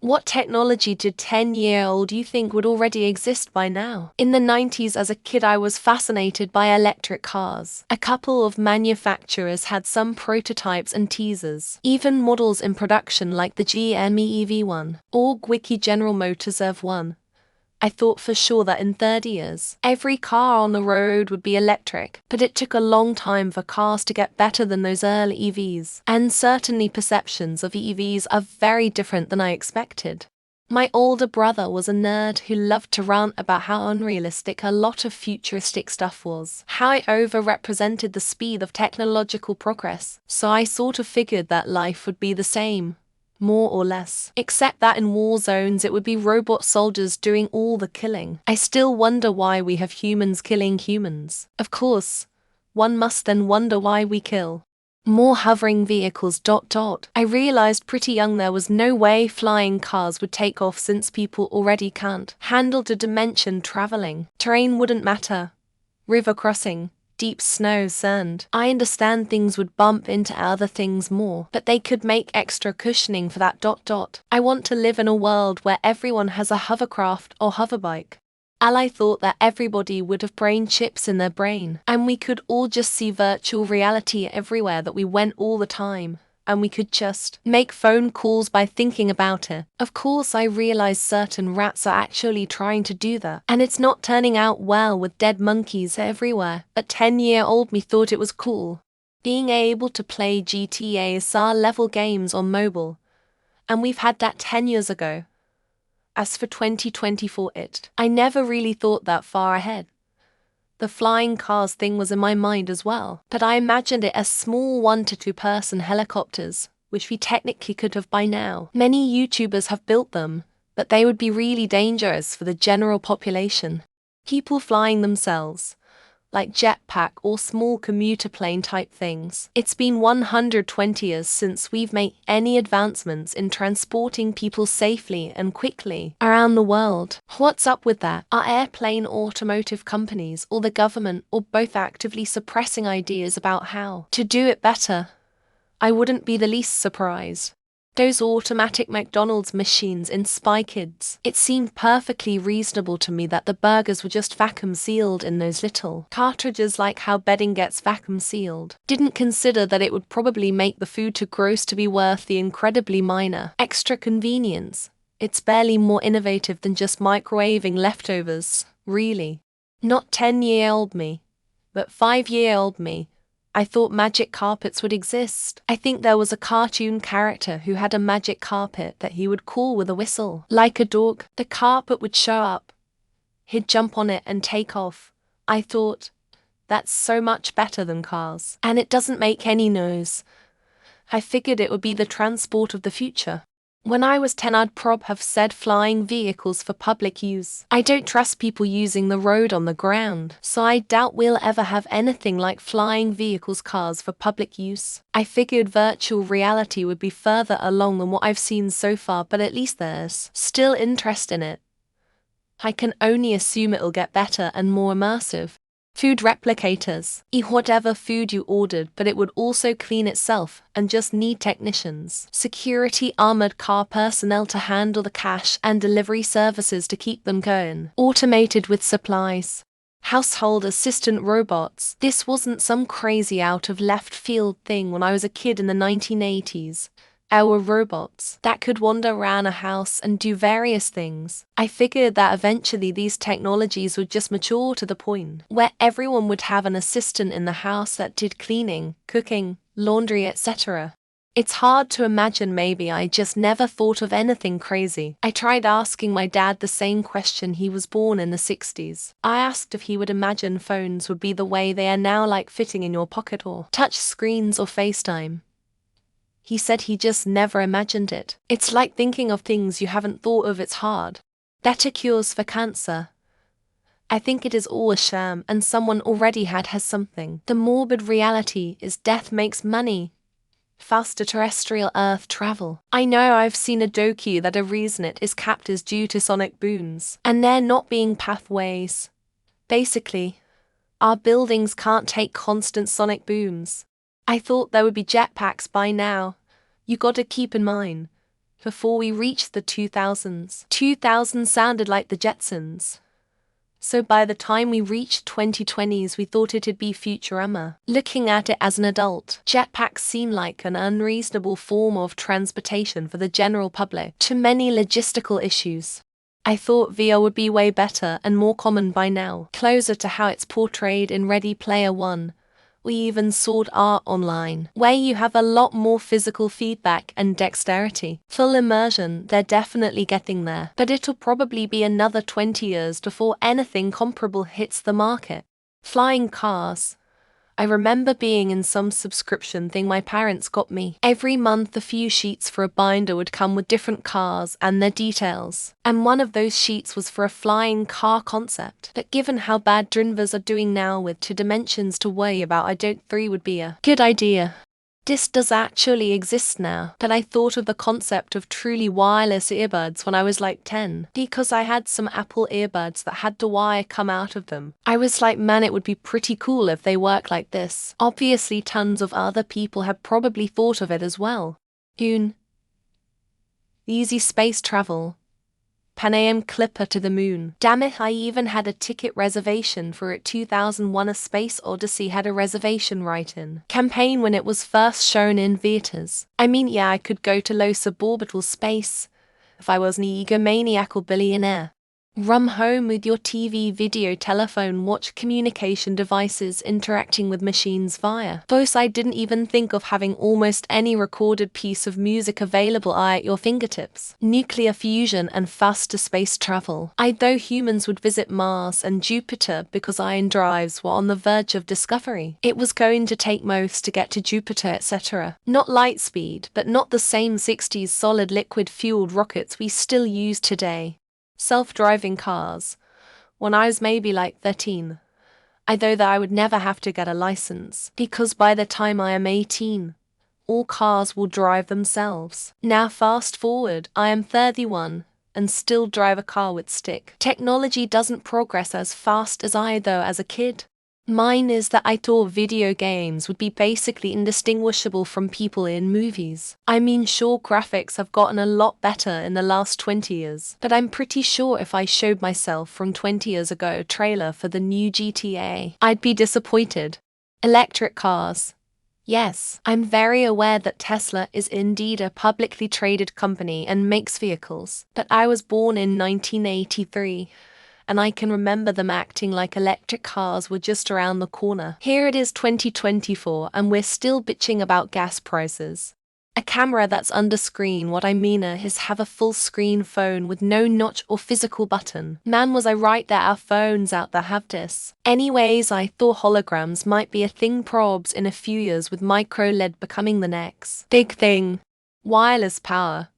What technology did 10-year-old you think would already exist by now? In the 90s as a kid I was fascinated by electric cars. A couple of manufacturers had some prototypes and teasers, even models in production like the GM EV1 or Gwicki General Motors EV1. I thought for sure that in 30 years, every car on the road would be electric, but it took a long time for cars to get better than those early EVs, and certainly perceptions of EVs are very different than I expected. My older brother was a nerd who loved to rant about how unrealistic a lot of futuristic stuff was, how it overrepresented the speed of technological progress, so I sort of figured that life would be the same. More or less. Except that in war zones it would be robot soldiers doing all the killing. I still wonder why we have humans killing humans. Of course, one must then wonder why we kill. More hovering vehicles. I realized pretty young there was no way flying cars would take off since people already can't handle the dimension traveling. Terrain wouldn't matter. River crossing. Deep snow, sand. I understand things would bump into other things more, but they could make extra cushioning for that. I want to live in a world where everyone has a hovercraft or hoverbike. I thought that everybody would have brain chips in their brain, and we could all just see virtual reality everywhere that we went all the time. And we could just make phone calls by thinking about it. Of course, I realize certain rats are actually trying to do that, and it's not turning out well with dead monkeys everywhere, but 10-year-old me thought it was cool. Being able to play GTA SR-level games on mobile. And we've had that 10 years ago. As for 2024 I never really thought that far ahead. The flying cars thing was in my mind as well, but I imagined it as small 1 to 2 person helicopters, which we technically could have by now. Many YouTubers have built them, but they would be really dangerous for the general population. People flying themselves, like jetpack or small commuter plane type things. It's been 120 years since we've made any advancements in transporting people safely and quickly around the world. What's up with that? Are airplane automotive companies or the government or both actively suppressing ideas about how to do it better? I wouldn't be the least surprised. Those automatic McDonald's machines in Spy Kids. It seemed perfectly reasonable to me that the burgers were just vacuum sealed in those little cartridges, like how bedding gets vacuum sealed. Didn't consider that it would probably make the food too gross to be worth the incredibly minor extra convenience. It's barely more innovative than just microwaving leftovers, really. Not 10-year-old me, but 5-year-old me. I thought magic carpets would exist. I think there was a cartoon character who had a magic carpet that he would call with a whistle. Like a dog, the carpet would show up. He'd jump on it and take off. I thought, that's so much better than cars. And it doesn't make any noise. I figured it would be the transport of the future. When I was 10, I'd have said flying vehicles for public use. I don't trust people using the road on the ground, so I doubt we'll ever have anything like flying vehicles, cars for public use. I figured virtual reality would be further along than what I've seen so far, but at least there's still interest in it. I can only assume it'll get better and more immersive. Food replicators. Eat whatever food you ordered, but it would also clean itself and just need technicians. Security armored car personnel to handle the cash and delivery services to keep them going. Automated with supplies. Household assistant robots. This wasn't some crazy out of left field thing when I was a kid in the 1980s. Our robots that could wander around a house and do various things. I figured that eventually these technologies would just mature to the point where everyone would have an assistant in the house that did cleaning, cooking, laundry, etc. It's hard to imagine. Maybe I just never thought of anything crazy. I tried asking my dad the same question. He was born in the 60s. I asked if he would imagine phones would be the way they are now, like fitting in your pocket or touch screens or FaceTime. He said he just never imagined it. It's like thinking of things you haven't thought of. It's hard. Better cures for cancer. I think it is all a sham and someone already has something. The morbid reality is death makes money. Faster terrestrial Earth travel. I know I've seen a docu that a reason it is capped is due to sonic booms, and there not being pathways. Basically, our buildings can't take constant sonic booms. I thought there would be jetpacks by now. You gotta keep in mind, before we reached the 2000s. 2000 sounded like the Jetsons. So by the time we reached 2020s, we thought it'd be Futurama. Looking at it as an adult, jetpacks seem like an unreasonable form of transportation for the general public. Too many logistical issues. I thought VR would be way better and more common by now, closer to how it's portrayed in Ready Player One. We even Sword Art Online, where you have a lot more physical feedback and dexterity. Full immersion, they're definitely getting there, but it'll probably be another 20 years before anything comparable hits the market. Flying cars. I remember being in some subscription thing my parents got me. Every month a few sheets for a binder would come with different cars and their details. And one of those sheets was for a flying car concept. But given how bad Drinvers are doing now with 2 dimensions to worry about, I don't 3 would be a good idea. This does actually exist now, but I thought of the concept of truly wireless earbuds when I was like 10, because I had some Apple earbuds that had the wire come out of them. I was like, man, it would be pretty cool if they work like this. Obviously tons of other people have probably thought of it as well. Easy space travel. Pan Am Clipper to the moon. Damn it, I even had a ticket reservation for it. 2001 A Space Odyssey had a reservation write-in campaign when it was first shown in theaters. I mean, yeah, I could go to low suborbital space if I was an egomaniacal billionaire. Rum home with your TV, video, telephone, watch, communication devices interacting with machines via voice. I didn't even think of having almost any recorded piece of music available at your fingertips. Nuclear fusion and faster space travel. Though humans would visit Mars and Jupiter because ion drives were on the verge of discovery. It was going to take most to get to Jupiter, etc. Not light speed, but not the same 60s solid liquid fueled rockets we still use today. Self-driving cars. When I was maybe like 13. I thought that I would never have to get a license, because by the time I am 18, all cars will drive themselves. Now fast forward, I am 31, and still drive a car with stick. Technology doesn't progress as fast as I though as a kid. Mine is that I thought video games would be basically indistinguishable from people in movies. I mean, sure, graphics have gotten a lot better in the last 20 years, but I'm pretty sure if I showed myself from 20 years ago a trailer for the new GTA, I'd be disappointed. Electric cars. Yes, I'm very aware that Tesla is indeed a publicly traded company and makes vehicles, but I was born in 1983. And I can remember them acting like electric cars were just around the corner. Here it is 2024 and we're still bitching about gas prices. A camera that's under screen, what I mean is have a full screen phone with no notch or physical button. Man, was I right that our phones out there have this. Anyways, I thought holograms might be a thing probs in a few years, with micro LED becoming the next big thing. Wireless power.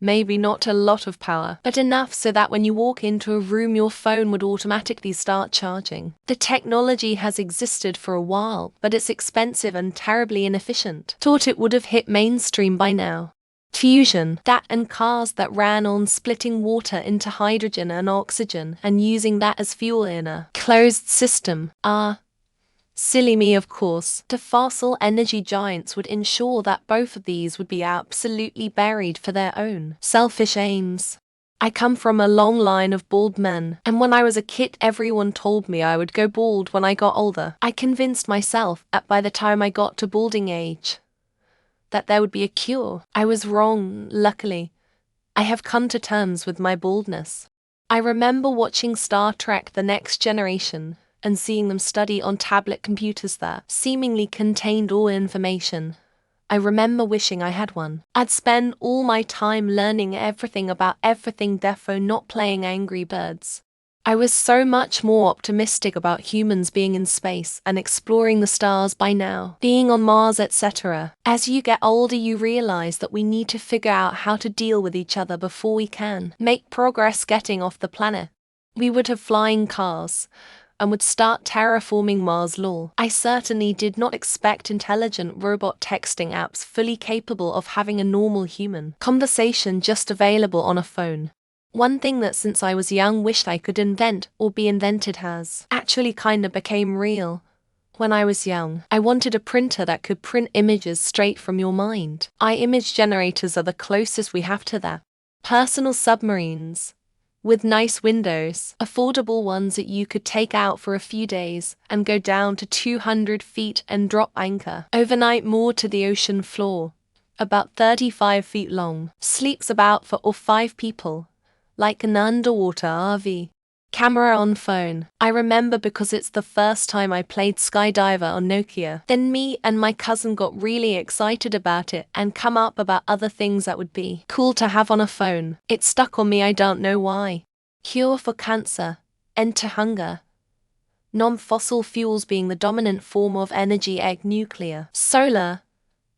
Maybe not a lot of power, but enough so that when you walk into a room your phone would automatically start charging. The technology has existed for a while, but it's expensive and terribly inefficient. Thought it would have hit mainstream by now. Fusion, that and cars that ran on splitting water into hydrogen and oxygen and using that as fuel in a closed system. Silly me, of course. The fossil energy giants would ensure that both of these would be absolutely buried for their own selfish aims. I come from a long line of bald men, and when I was a kid everyone told me I would go bald when I got older. I convinced myself that by the time I got to balding age, that there would be a cure. I was wrong, luckily. I have come to terms with my baldness. I remember watching Star Trek: The Next Generation, and seeing them study on tablet computers that seemingly contained all information. I remember wishing I had one. I'd spend all my time learning everything about everything, defo not playing Angry Birds. I was so much more optimistic about humans being in space and exploring the stars by now, being on Mars, etc. As you get older you realize that we need to figure out how to deal with each other before we can make progress getting off the planet. We would have flying cars, and would start terraforming Mars lol. I certainly did not expect intelligent robot texting apps fully capable of having a normal human conversation just available on a phone. One thing that since I was young wished I could invent or be invented has actually kinda became real. When I was young, I wanted a printer that could print images straight from your mind. Image generators are the closest we have to that. Personal submarines, with nice windows, affordable ones that you could take out for a few days and go down to 200 feet and drop anchor overnight, moored to the ocean floor, about 35 feet long, sleeps about 4 or 5 people, like an underwater RV. Camera on phone. I remember because it's the first time I played Skydiver on Nokia. Then me and my cousin got really excited about it and come up about other things that would be cool to have on a phone. It stuck on me, I don't know why. Cure for cancer, end to hunger. Non-fossil fuels being the dominant form of energy, egg nuclear, solar,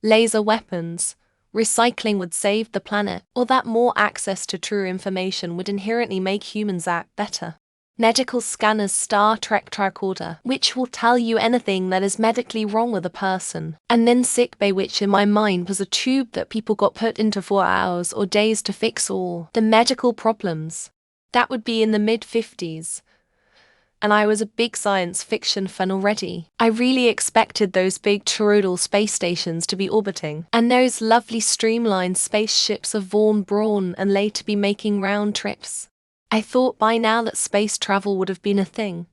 laser weapons. Recycling would save the planet, or that more access to true information would inherently make humans act better. Medical scanners, Star Trek tricorder, which will tell you anything that is medically wrong with a person. And then sickbay, which in my mind was a tube that people got put into for hours or days to fix all the medical problems. That would be in the mid-50s. And I was a big science fiction fan already. I really expected those big toroidal space stations to be orbiting, and those lovely streamlined spaceships of Von Braun and later be making round trips. I thought by now that space travel would have been a thing.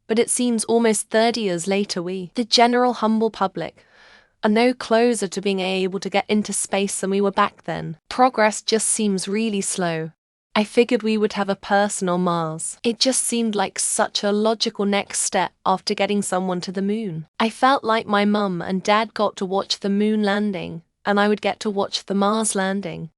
But it seems almost 30 years later we, the general humble public, are no closer to being able to get into space than we were back then. Progress just seems really slow. I figured we would have a person on Mars. It just seemed like such a logical next step after getting someone to the moon. I felt like my mum and dad got to watch the moon landing, and I would get to watch the Mars landing.